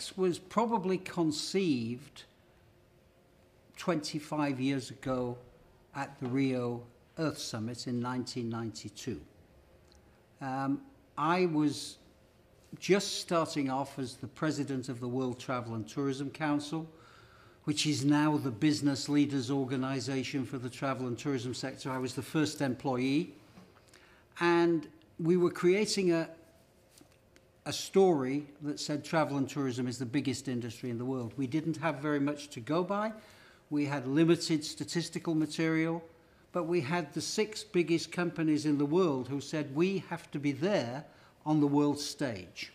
X was probably conceived 25 years ago at the Rio Earth Summit in 1992. I was just starting off as the president of the World Travel and Tourism Council, which is now the business leaders organization for the travel and tourism sector. I was the first employee, and we were creating a story that said travel and tourism is the biggest industry in the world. We didn't have very much to go by. We had limited statistical material, but we had the 6 biggest companies in the world who said we have to be there on the world stage.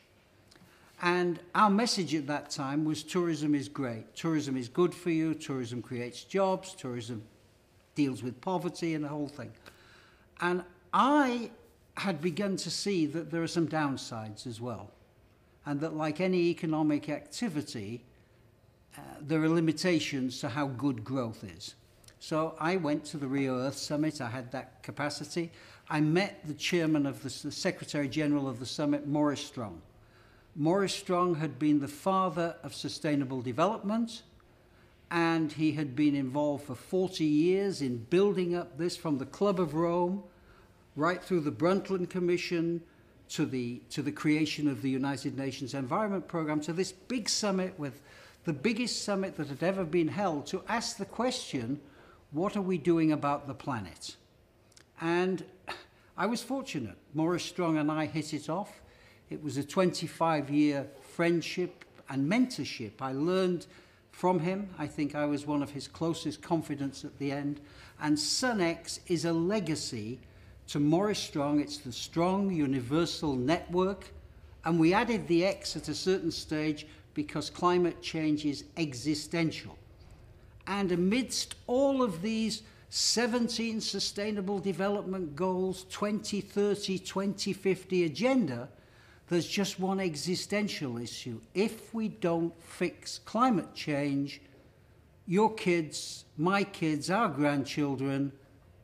And our message at that time was tourism is great. Tourism is good for you. Tourism creates jobs. Tourism deals with poverty and the whole thing. And I had begun to see that there are some downsides as well. And that like any economic activity, there are limitations to how good growth is. So I went to the Rio Earth Summit. I had that capacity. I met the chairman of the Secretary General of the summit, Maurice Strong. Maurice Strong had been the father of sustainable development, and he had been involved for 40 years in building up this from the Club of Rome, right through the Brundtland Commission, to the creation of the United Nations Environment Programme, to this big summit, with the biggest summit that had ever been held, to ask the question, what are we doing about the planet? And I was fortunate. Maurice Strong and I hit it off. It was a 25-year friendship and mentorship. I learned from him. I think I was one of his closest confidants at the end. And SunX is a legacy to Maurice Strong. It's the Strong Universal Network. And we added the X at a certain stage because climate change is existential. And amidst all of these 17 Sustainable Development Goals, 2030, 2050 agenda, there's just one existential issue. If we don't fix climate change, your kids, my kids, our grandchildren,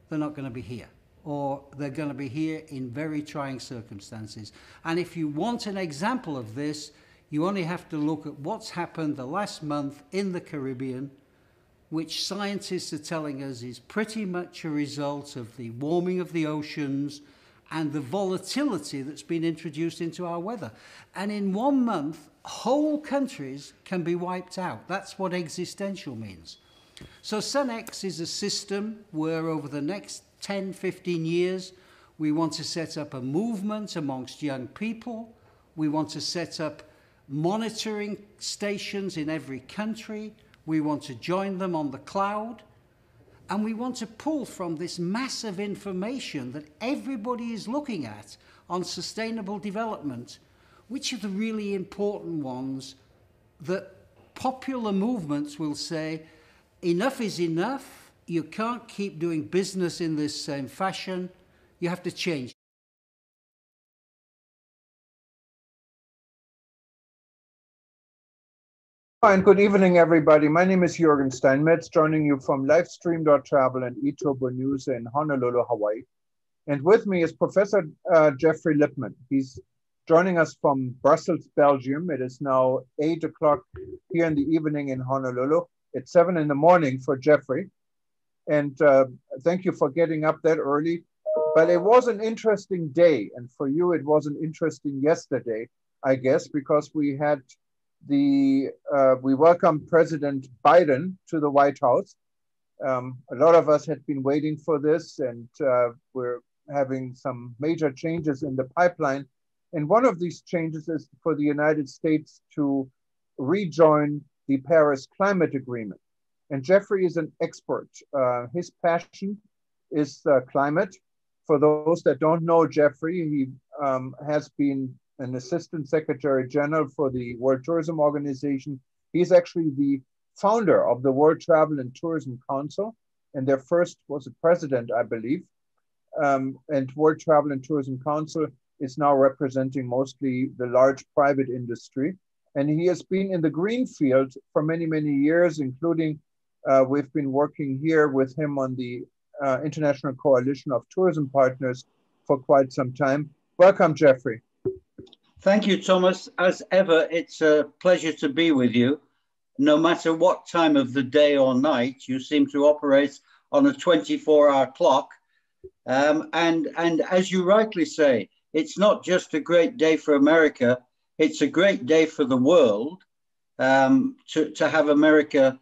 they're not going to be here. Or they're going to be here in very trying circumstances. And if you want an example of this, you only have to look at what's happened the last month in the Caribbean, which scientists are telling us is pretty much a result of the warming of the oceans and the volatility that's been introduced into our weather. And in 1 month, whole countries can be wiped out. That's what existential means. So SunX is a system where over the next 10, 15 years, we want to set up a movement amongst young people. We want to set up monitoring stations in every country. We want to join them on the cloud. And we want to pull from this massive information that everybody is looking at on sustainable development, which are the really important ones that popular movements will say, enough is enough. You can't keep doing business in this same fashion. You have to change. Hi, and good evening, everybody. My name is Juergen Steinmetz, joining you from Livestream.travel and eTurboNews in Honolulu, Hawaii. And with me is Professor Geoffrey Lipman. He's joining us from Brussels, Belgium. It is now 8 o'clock here in the evening in Honolulu. It's 7 in the morning for Geoffrey. And thank you for getting up that early. But it was an interesting day. And for you, it was an interesting yesterday, I guess, because we had we welcomed President Biden to the White House. A lot of us had been waiting for this, and we're having some major changes in the pipeline. And one of these changes is for the United States to rejoin the Paris Climate Agreement. And Geoffrey is an expert. His passion is climate. For those that don't know Geoffrey, he has been an Assistant Secretary General for the World Tourism Organization. He's actually the founder of the World Travel and Tourism Council, and their first was a president, I believe. And World Travel and Tourism Council is now representing mostly the large private industry. And he has been in the green field for many, many years, including we've been working here with him on the International Coalition of Tourism Partners for quite some time. Welcome, Geoffrey. Thank you, Thomas. As ever, it's a pleasure to be with you. No matter what time of the day or night, you seem to operate on a 24-hour clock. And as you rightly say, it's not just a great day for America, it's a great day for the world, to have America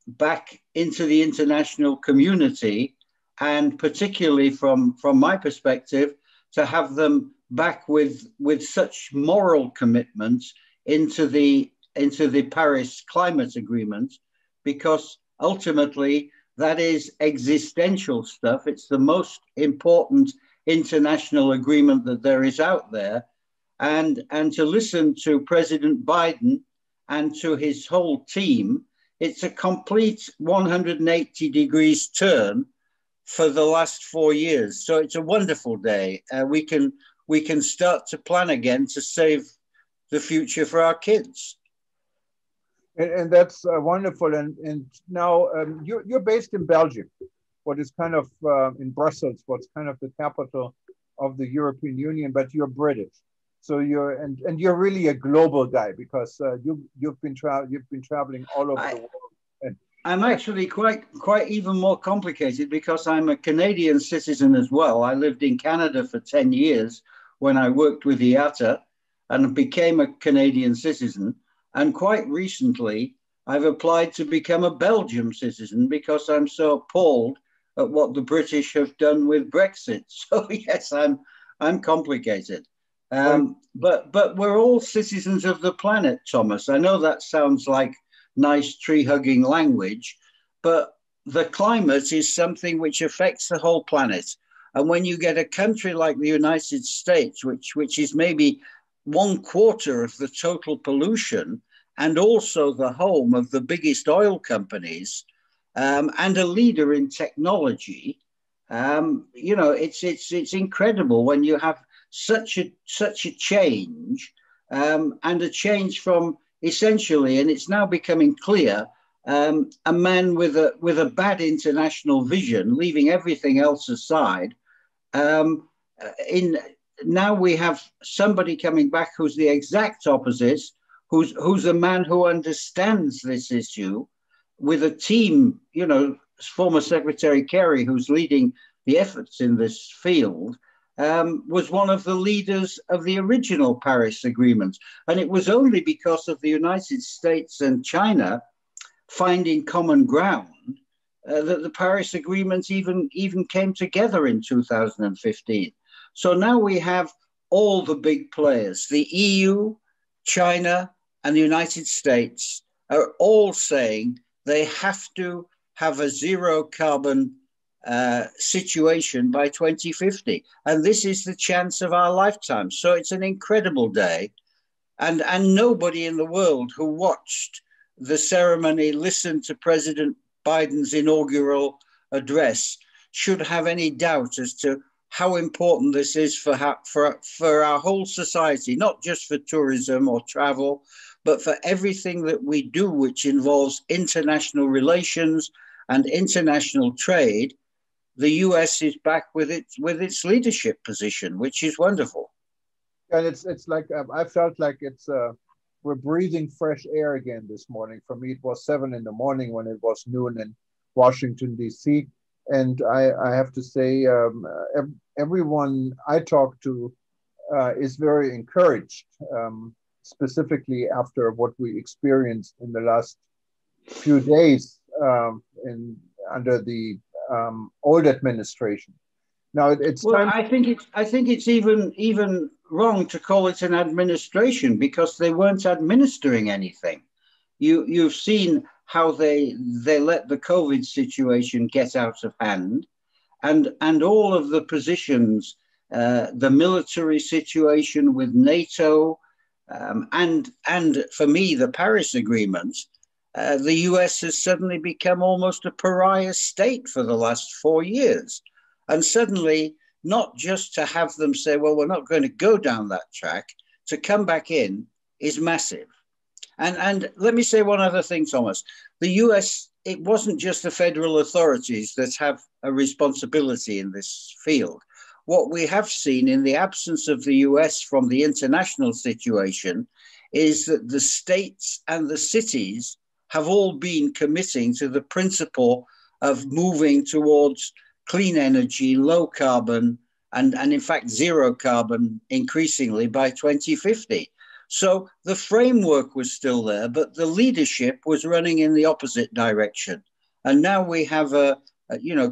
back into the international community, and particularly from my perspective, to have them back with such moral commitments into the Paris Climate Agreement, because ultimately that is existential stuff. It's the most important international agreement that there is out there. And to listen to President Biden and to his whole team, it's a complete 180 degrees turn for the last 4 years. So it's a wonderful day. We can start to plan again to save the future for our kids. And that's wonderful. And now you're based in Belgium, what is kind of in Brussels, what's kind of the capital of the European Union, but you're British. So you're really a global guy, because you've been traveling all over the world. I'm actually quite even more complicated, because I'm a Canadian citizen as well. I lived in Canada for 10 years when I worked with IATA, and became a Canadian citizen. And quite recently, I've applied to become a Belgium citizen, because I'm so appalled at what the British have done with Brexit. So yes, I'm complicated. But we're all citizens of the planet, Thomas. I know that sounds like nice tree-hugging language, but the climate is something which affects the whole planet. And when you get a country like the United States, which is maybe 1/4 of the total pollution, and also the home of the biggest oil companies, and a leader in technology, it's incredible when you have such a change, and a change from essentially, and it's now becoming clear, a man with a bad international vision, leaving everything else aside. Now we have somebody coming back who's the exact opposite, who's a man who understands this issue, with a team, former Secretary Kerry, who's leading the efforts in this field, was one of the leaders of the original Paris Agreement. And it was only because of the United States and China finding common ground that the Paris Agreement even came together in 2015. So now we have all the big players, the EU, China, and the United States, are all saying they have to have a zero carbon situation by 2050. And this is the chance of our lifetime. So it's an incredible day. And nobody in the world who watched the ceremony, listened to President Biden's inaugural address, should have any doubt as to how important this is for our whole society, not just for tourism or travel, but for everything that we do, which involves international relations and international trade. The US is back with its leadership position, which is wonderful. And it's like, I felt like we're breathing fresh air again this morning. For me, it was 7 in the morning when it was noon in Washington, D.C. And I have to say, everyone I talk to is very encouraged, specifically after what we experienced in the last few days under the old administration. Now it's time. I think it's even wrong to call it an administration, because they weren't administering anything. You've seen how they let the COVID situation get out of hand, and all of the positions, the military situation with NATO, and for me, the Paris Agreement, the US has suddenly become almost a pariah state for the last 4 years. And suddenly, not just to have them say, well, we're not going to go down that track, to come back in is massive. And let me say one other thing, Thomas. The US, it wasn't just the federal authorities that have a responsibility in this field. what we have seen in the absence of the US from the international situation is that the states and the cities have all been committing to the principle of moving towards clean energy, low carbon, and in fact, zero carbon increasingly by 2050. So the framework was still there, but the leadership was running in the opposite direction. And now we have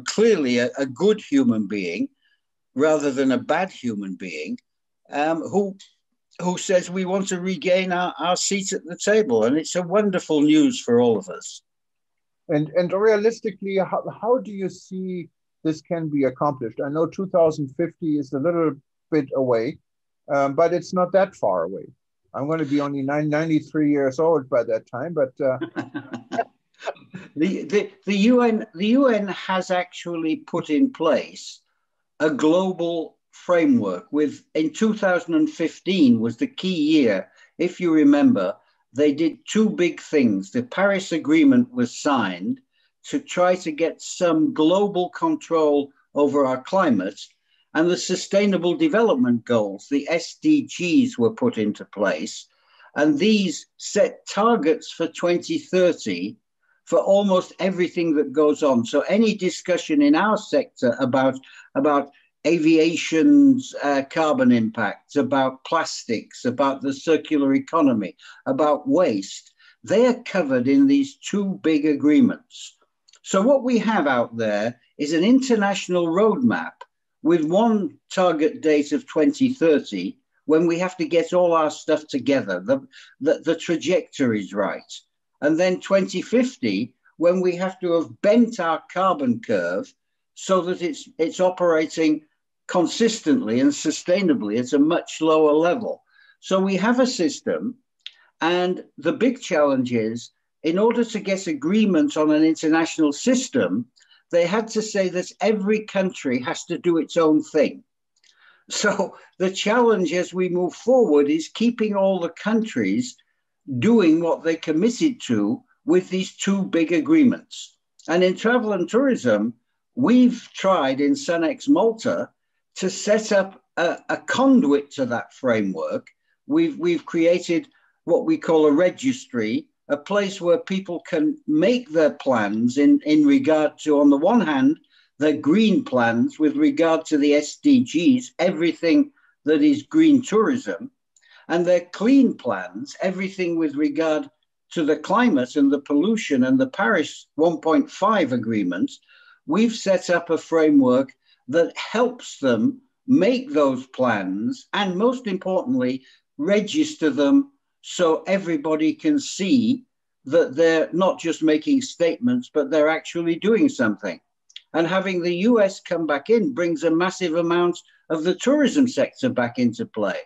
clearly a good human being rather than a bad human being who says we want to regain our seat at the table. And it's a wonderful news for all of us. And realistically, how do you see this can be accomplished? I know 2050 is a little bit away, but it's not that far away. I'm going to be only 93 years old by that time, but the UN has actually put in place a global framework in 2015 was the key year. If you remember, they did two big things. The Paris Agreement was signed to try to get some global control over our climate, and the Sustainable Development Goals, the SDGs, were put into place. And these set targets for 2030 for almost everything that goes on. So any discussion in our sector about aviation's carbon impacts, about plastics, about the circular economy, about waste, they're covered in these two big agreements. So what we have out there is an international roadmap with one target date of 2030, when we have to get all our stuff together, the trajectory is right. And then 2050, when we have to have bent our carbon curve so that it's operating consistently and sustainably at a much lower level. So we have a system, and the big challenge is, in order to get agreement on an international system, they had to say that every country has to do its own thing. So the challenge as we move forward is keeping all the countries doing what they committed to with these two big agreements. And in travel and tourism, we've tried in Sunex Malta to set up a conduit to that framework. We've created what we call a registry, a place where people can make their plans in regard to, on the one hand, their green plans with regard to the SDGs, everything that is green tourism, and their clean plans, everything with regard to the climate and the pollution and the Paris 1.5 agreement. We've set up a framework that helps them make those plans and, most importantly, register them so everybody can see that they're not just making statements, but they're actually doing something. And having the US come back in brings a massive amount of the tourism sector back into play.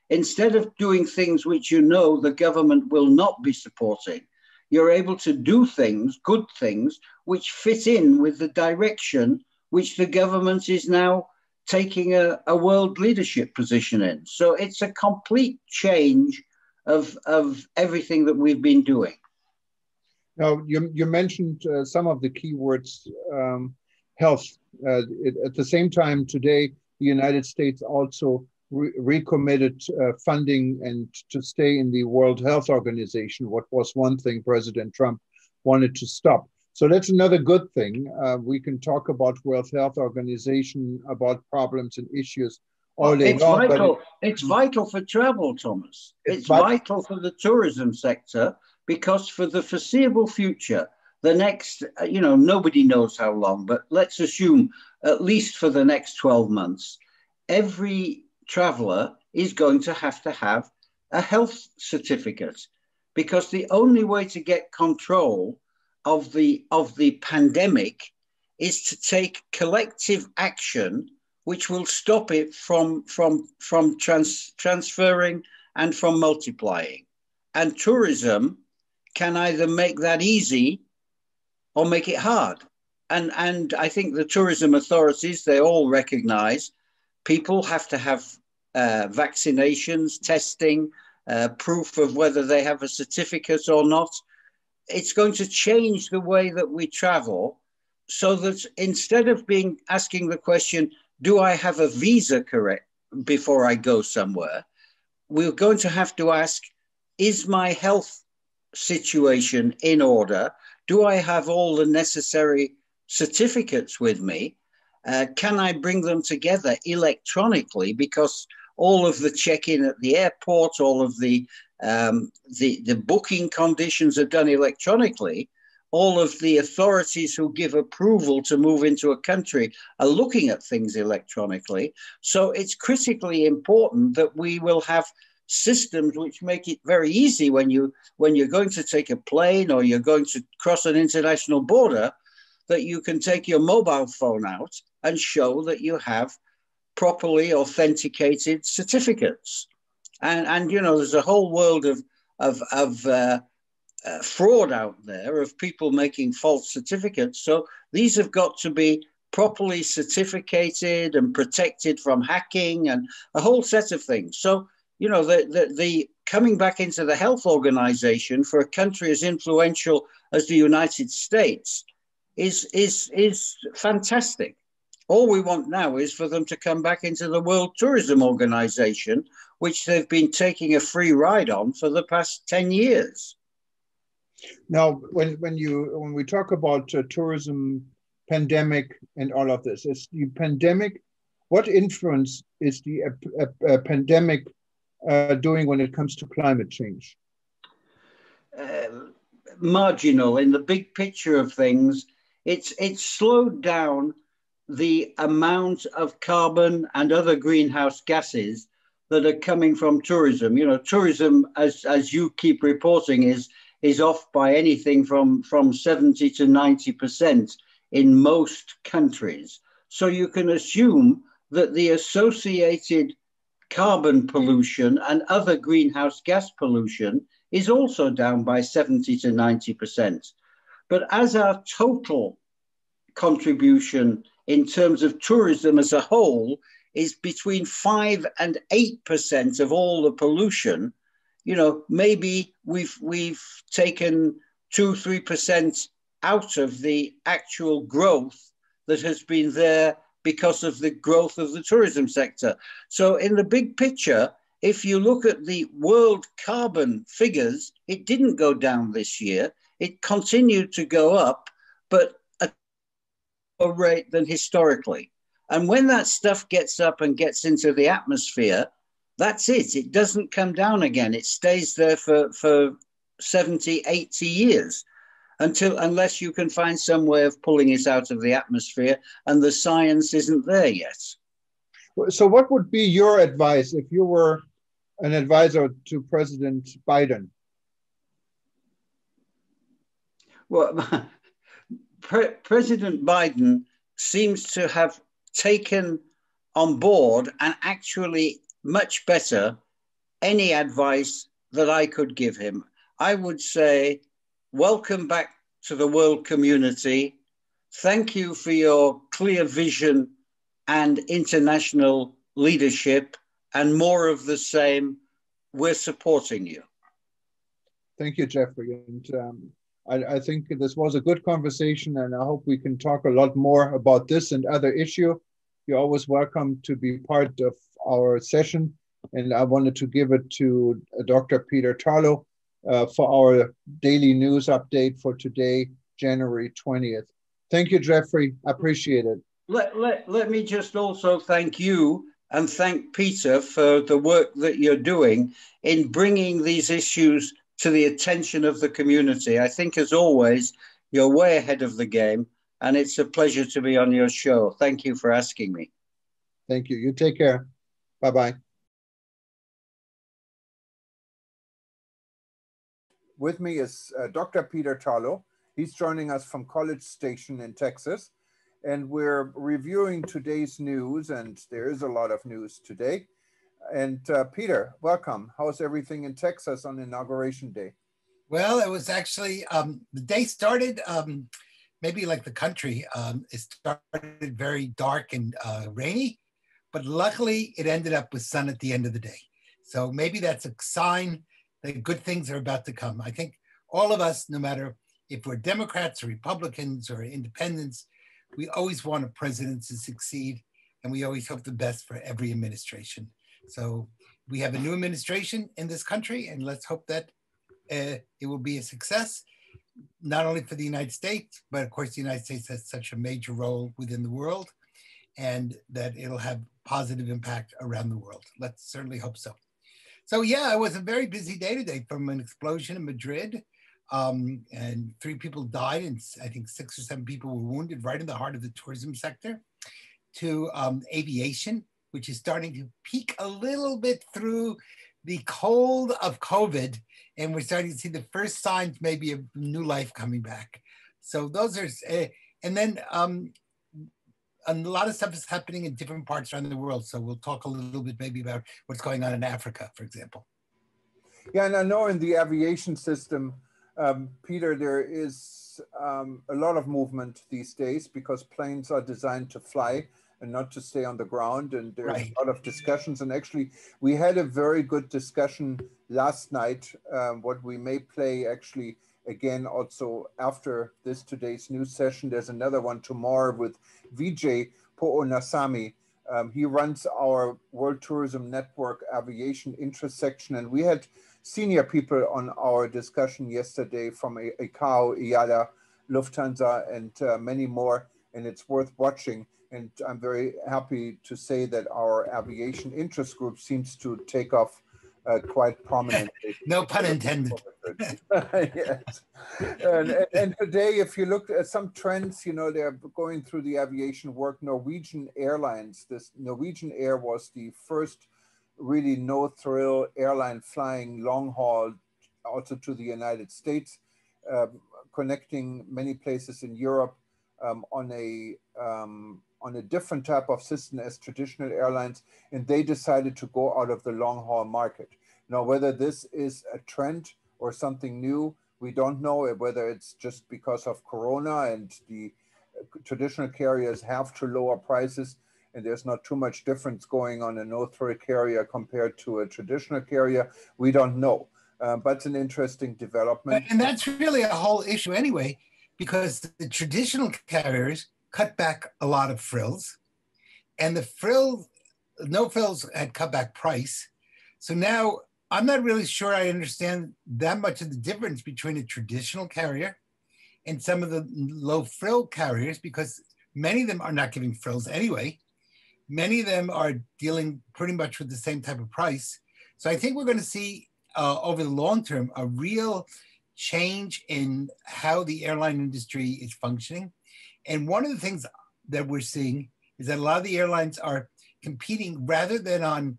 Instead of doing things which you know the government will not be supporting, you're able to do things, good things, which fit in with the direction which the government is now taking a world leadership position in. So it's a complete change of everything that we've been doing. Now, you mentioned some of the key words, health. At the same time, today, the United States also recommitted funding and to stay in the World Health Organization, what was one thing President Trump wanted to stop. So that's another good thing. We can talk about World Health Organization, about problems and issues all day long. It's vital for travel, Thomas. It's vital for the tourism sector, because for the foreseeable future, the next, nobody knows how long, but let's assume at least for the next 12 months, every traveler is going to have a health certificate, because the only way to get control of the pandemic is to take collective action which will stop it from transferring and from multiplying. And tourism can either make that easy or make it hard. And I think the tourism authorities, they all recognize people have to have vaccinations, testing, proof of whether they have a certificate or not. It's going to change the way that we travel, so that instead of asking the question, do I have a visa correct before I go somewhere? We're going to have to ask, is my health situation in order? Do I have all the necessary certificates with me? Can I bring them together electronically? Because all of the check-in at the airport, all of the booking conditions are done electronically. All of the authorities who give approval to move into a country are looking at things electronically. So it's critically important that we will have systems which make it very easy when you're going to take a plane or you're going to cross an international border, that you can take your mobile phone out and show that you have properly authenticated certificates. And you know, there's a whole world of fraud out there, of people making false certificates. So these have got to be properly certificated and protected from hacking and a whole set of things. So, you know, the coming back into the health organization for a country as influential as the United States is fantastic. All we want now is for them to come back into the World Tourism Organization, which they've been taking a free ride on for the past 10 years. Now, when we talk about tourism, pandemic, and all of this, is the pandemic, what influence is the pandemic doing when it comes to climate change? Marginal. In the big picture of things, it's slowed down the amount of carbon and other greenhouse gases that are coming from tourism. You know, tourism, as you keep reporting, is off by anything from 70 to 90% in most countries. So you can assume that the associated carbon pollution and other greenhouse gas pollution is also down by 70 to 90%. But as our total contribution in terms of tourism as a whole is between 5 and 8% of all the pollution, you know, maybe we've taken 2-3% out of the actual growth that has been there because of the growth of the tourism sector. So in the big picture, if you look at the world carbon figures, it didn't go down this year. It continued to go up, but at a lower rate than historically. And when that stuff gets up and gets into the atmosphere, that's it. It doesn't come down again. It stays there for 70, 80 years unless you can find some way of pulling it out of the atmosphere, and the science isn't there yet. So what would be your advice if you were an advisor to President Biden? Well, President Biden seems to have taken on board, and actually much better, any advice that I could give him. I would say, welcome back to the world community. Thank you for your clear vision and international leadership, and more of the same. We're supporting you. Thank you, Geoffrey. And I think this was a good conversation, and I hope we can talk a lot more about this and other issue. You're always welcome to be part of our session. And I wanted to give it to Dr. Peter Tarlow for our daily news update for today, January 20th. Thank you, Geoffrey. I appreciate it. Let me just also thank you and thank Peter for the work that you're doing in bringing these issues to the attention of the community. I think, as always, you're way ahead of the game, and it's a pleasure to be on your show. Thank you for asking me. Thank you. You take care. Bye-bye. With me is Dr. Peter Tarlow. He's joining us from College Station in Texas, and we're reviewing today's news, and there is a lot of news today. And Peter, welcome. How's everything in Texas on Inauguration Day? Well, it was actually, the day started maybe like the country. It started very dark and rainy, but luckily it ended up with sun at the end of the day. So maybe that's a sign that good things are about to come. I think all of us, no matter if we're Democrats or Republicans or independents, we always want a president to succeed. and we always hope the best for every administration. So we have a new administration in this country, and let's hope that it will be a success, not only for the United States, but of course the United States has such a major role within the world, and that it'll have positive impact around the world. Let's certainly hope so. So yeah, it was a very busy day today, from an explosion in Madrid, and 3 people died, and I think 6 or 7 people were wounded right in the heart of the tourism sector, to aviation, which is starting to peak a little bit through the cold of COVID, and we're starting to see the first signs maybe of new life coming back. So those are, and then a lot of stuff is happening in different parts around the world. So we'll talk a little bit maybe about what's going on in Africa, for example. Yeah, and I know in the aviation system, Peter, there is a lot of movement these days because planes are designed to fly and not to stay on the ground. And there's Right. a lot of discussions. And actually, we had a very good discussion last night, what we may play actually again also after this today's news session. There's another one tomorrow with Vijay Poonasamy. He runs our World Tourism Network Aviation Intersection. And we had senior people on our discussion yesterday from ICAO, IATA, Lufthansa, and many more. And it's worth watching. And I'm very happy to say that our aviation interest group seems to take off quite prominently. No pun intended. Yes. And today, if you look at some trends, you know, they're going through the aviation work. Norwegian Airlines, this Norwegian Air was the first really no-thrill airline flying long haul also to the United States, connecting many places in Europe on a different type of system as traditional airlines, and they decided to go out of the long haul market. Now, whether this is a trend or something new, we don't know. Whether it's just because of Corona and the traditional carriers have to lower prices, and there's not too much difference going on a no-thrill carrier compared to a traditional carrier, we don't know. But it's an interesting development. And that's really a whole issue anyway, because the traditional carriers cut back a lot of frills, and the no frills had cut back price. So now I'm not really sure I understand that much of the difference between a traditional carrier and some of the low frill carriers, because many of them are not giving frills anyway. Many of them are dealing pretty much with the same type of price. So I think we're going to see over the long term a real change in how the airline industry is functioning. And one of the things that we're seeing is that a lot of the airlines are competing rather than on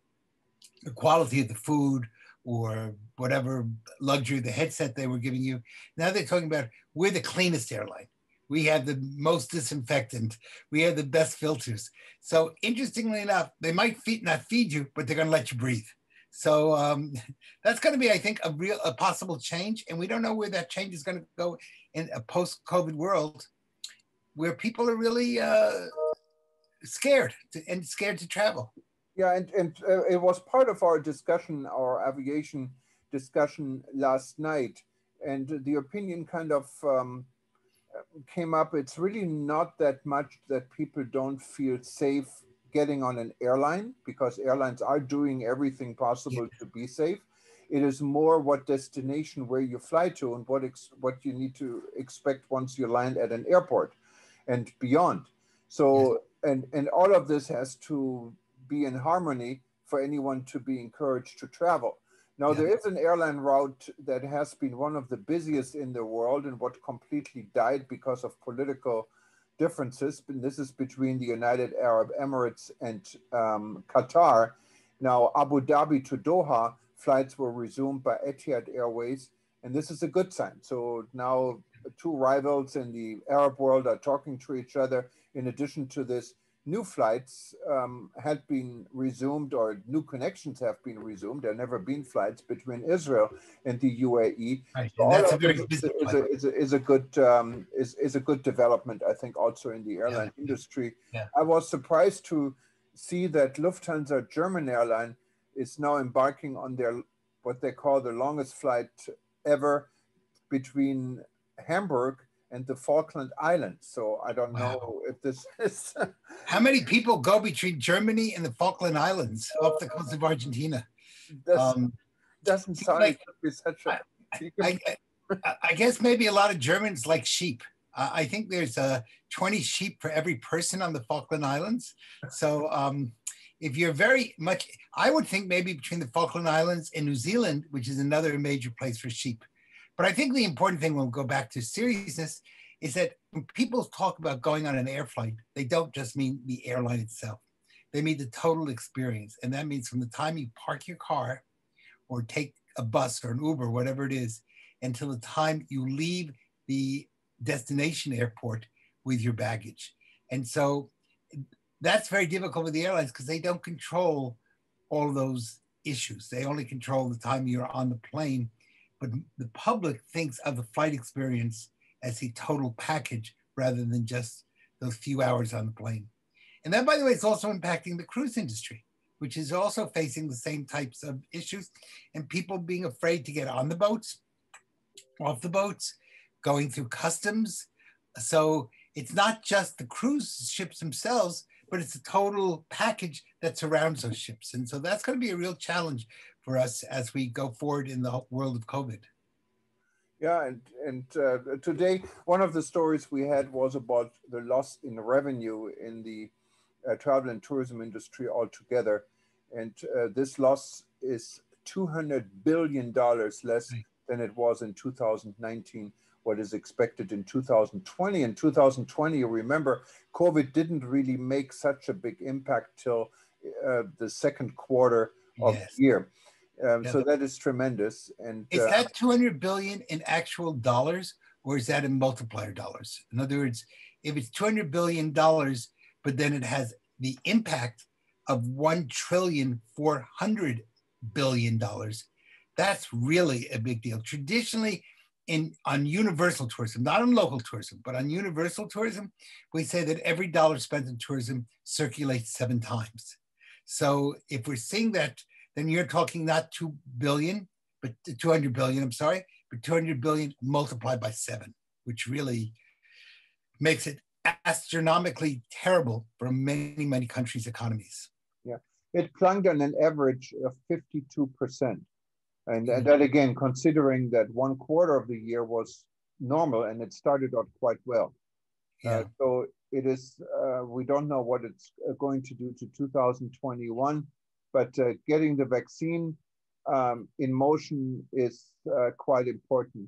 the quality of the food or whatever luxury, the headset they were giving you. Now they're talking about, we're the cleanest airline. We have the most disinfectant. We have the best filters. So interestingly enough, they might not feed you, but they're going to let you breathe. So that's going to be, I think, a possible change. And we don't know where that change is going to go in a post-COVID world, where people are really scared to travel. Yeah, and it was part of our discussion, our aviation discussion last night, and the opinion kind of came up. It's really not that much that people don't feel safe getting on an airline, because airlines are doing everything possible to be safe. It is more what destination where you fly to and what you need to expect once you land at an airport and beyond. So, and all of this has to be in harmony for anyone to be encouraged to travel. Now, there is an airline route that has been one of the busiest in the world and what completely died because of political differences. And this is between the United Arab Emirates and Qatar. Now, Abu Dhabi to Doha, flights were resumed by Etihad Airways, and this is a good sign. So now 2 rivals in the Arab world are talking to each other. In addition to this, new flights had been resumed, or new connections have been resumed. There have never been flights between Israel and the UAE. Right. So And that's all a very is a good development, I think, also in the airline industry. Yeah. I was surprised to see that Lufthansa, German airline, is now embarking on their what they call the longest flight ever between Hamburg and the Falkland Islands. So I don't know if this is. How many people go between Germany and the Falkland Islands off the coast of Argentina? This doesn't sound like it could be such a. I guess maybe a lot of Germans like sheep. I think there's 20 sheep for every person on the Falkland Islands. So if you're very much, I would think maybe between the Falkland Islands and New Zealand, which is another major place for sheep. But I think the important thing, when we go back to seriousness, is that when people talk about going on an air flight, they don't just mean the airline itself. They mean the total experience. And that means from the time you park your car or take a bus or an Uber, whatever it is, until the time you leave the destination airport with your baggage. And so that's very difficult with the airlines because they don't control all of those issues. They only control the time you're on the plane. But the public thinks of the flight experience as a total package rather than just those few hours on the plane. And that, by the way, is also impacting the cruise industry, which is also facing the same types of issues, and people being afraid to get on the boats, off the boats, going through customs. So it's not just the cruise ships themselves, but it's a total package that surrounds those ships. And so that's going to be a real challenge for us as we go forward in the world of COVID. Yeah, and today, one of the stories we had was about the loss in revenue in the travel and tourism industry altogether. And this loss is $200 billion less than it was in 2019, what is expected in 2020. In 2020, you remember, COVID didn't really make such a big impact till the second quarter of the year. So that is tremendous. And is that 200 billion in actual dollars, or is that in multiplier dollars? In other words, if it's $200 billion, but then it has the impact of $1.4 trillion, that's really a big deal. Traditionally, on universal tourism, not on local tourism, but on universal tourism, we say that every dollar spent in tourism circulates 7 times. So if we're seeing that, then you're talking not 2 billion, but 200 billion, I'm sorry, but 200 billion multiplied by 7, which really makes it astronomically terrible for many, many countries' economies. Yeah, it plunged on an average of 52%. And that again, considering that 1/4 of the year was normal and it started out quite well. So it is, we don't know what it's going to do to 2021, but getting the vaccine in motion is quite important.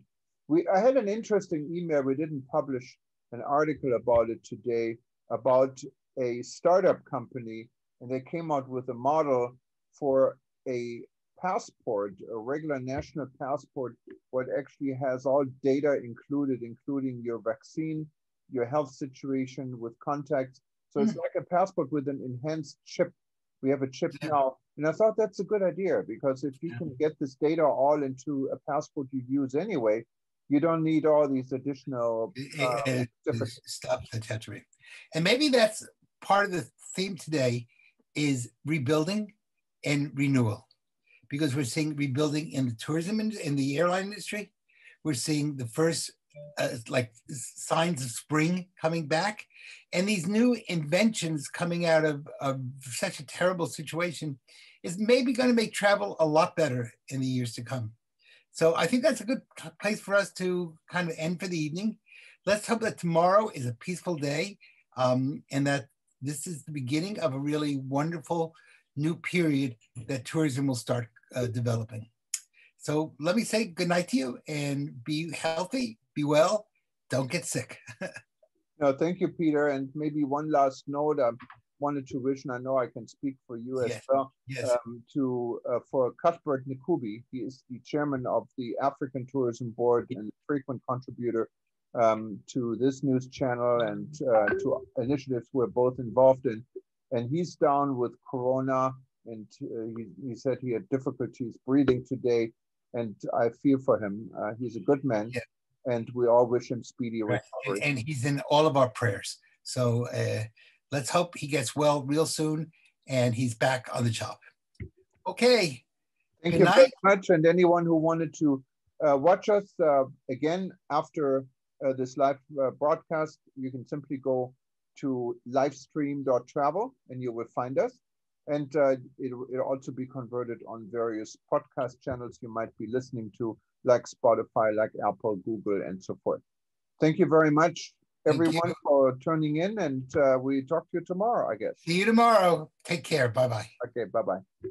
I had an interesting email, we didn't publish an article about it today, about a startup company, and they came out with a model for a passport, a regular national passport, what actually has all data included, including your vaccine, your health situation with contacts. So it's like a passport with an enhanced chip. We have a chip now. And I thought that's a good idea, because if you can get this data all into a passport you use anyway, you don't need all these additional stuff that's happening. And maybe that's part of the theme today is rebuilding and renewal. Because we're seeing rebuilding in the tourism, in the airline industry. We're seeing the first signs of spring coming back. And these new inventions coming out of such a terrible situation is maybe going to make travel a lot better in the years to come. So I think that's a good place for us to kind of end for the evening. Let's hope that tomorrow is a peaceful day and that this is the beginning of a really wonderful new period that tourism will start developing. So let me say good night to you and be healthy, be well, don't get sick. No, thank you, Peter. And maybe one last note, I wanted to wish, and I know I can speak for you as well, for Cuthbert Nkubi. He is the chairman of the African Tourism Board and a frequent contributor to this news channel and to initiatives we're both involved in. And he's down with Corona, and he said he had difficulties breathing today, and I feel for him. He's a good man, and we all wish him speedy recovery. And he's in all of our prayers. So let's hope he gets well real soon, and he's back on the job. Okay. Thank you very much. And anyone who wanted to watch us again after this live broadcast, you can simply go to Livestream.travel and you will find us. And it'll also be converted on various podcast channels you might be listening to, like Spotify, like Apple, Google, and so forth. Thank you very much, everyone, for tuning in. And we talk to you tomorrow, I guess. See you tomorrow. Take care. Bye-bye. Okay, bye-bye.